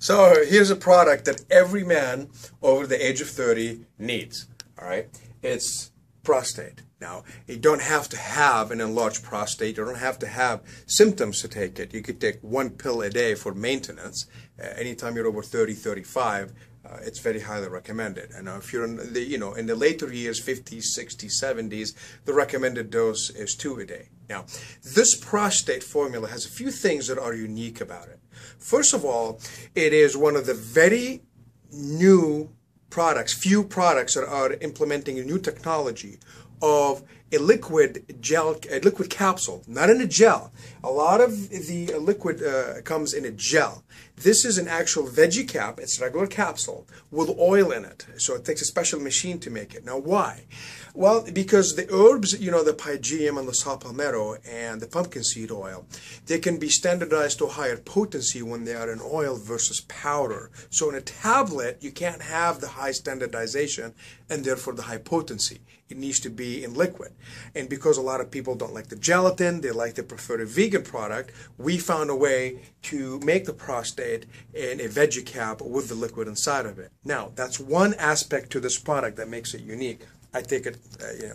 So here's a product that every man over the age of 30 needs, all right? It's prostate. Now, you don't have to have an enlarged prostate. You don't have to have symptoms to take it. You could take one pill a day for maintenance. Anytime you're over 30, 35, it's very highly recommended. And if you're in the, in the later years, 50s, 60s, 70s, the recommended dose is 2 a day. Now, this prostate formula has a few things that are unique about it. First of all, it is one of the very new products, few products that are implementing a new technology of a liquid capsule, not in a gel. A lot of the liquid comes in a gel. This is an actual veggie cap. It's a regular capsule with oil in it. So it takes a special machine to make it. Now, why? Well, because the herbs, the pygeum and the saw palmetto and the pumpkin seed oil, they can be standardized to a higher potency when they are in oil versus powder. So in a tablet, you can't have the high standardization and therefore the high potency. It needs to be in liquid. And because a lot of people don't like the gelatin, they prefer a vegan product, we found a way to make the prostate in a veggie cap with the liquid inside of it. Now, that's one aspect to this product that makes it unique. I take it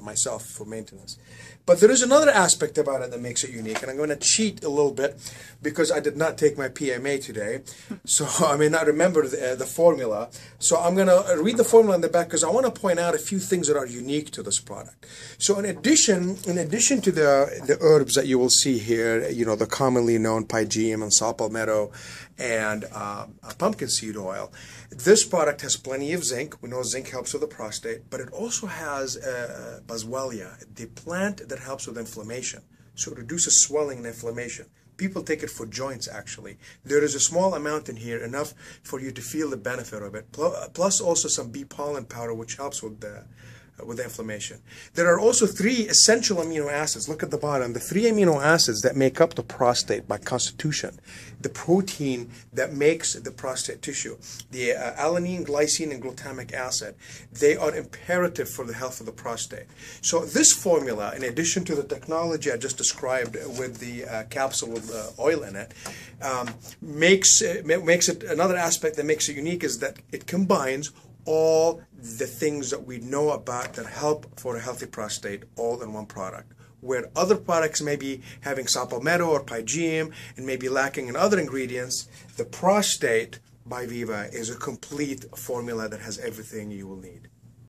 myself for maintenance. But there is another aspect about it that makes it unique, and I'm going to cheat a little bit because I did not take my PMA today, so I may not remember the formula. So I'm going to read the formula in the back because I want to point out a few things that are unique to this product. So in addition to the herbs that you will see here, the commonly known pygeum and saw palmetto and pumpkin seed oil, this product has plenty of zinc. We know zinc helps with the prostate, but it also has boswellia, the plant that helps with inflammation. So it reduces swelling and inflammation. People take it for joints, actually. There is a small amount in here, enough for you to feel the benefit of it, plus also some bee pollen powder, which helps with the inflammation. There are also 3 essential amino acids. Look at the bottom. The 3 amino acids that make up the prostate by constitution. The protein that makes the prostate tissue. The alanine, glycine, and glutamic acid. They are imperative for the health of the prostate. So this formula, in addition to the technology I just described with the capsule with oil in it, makes it another aspect that makes it unique is that it combines all the things that we know about that help for a healthy prostate all in one product. Where other products may be having saw palmetto or pygeum and may be lacking in other ingredients, the prostate by Viva is a complete formula that has everything you will need.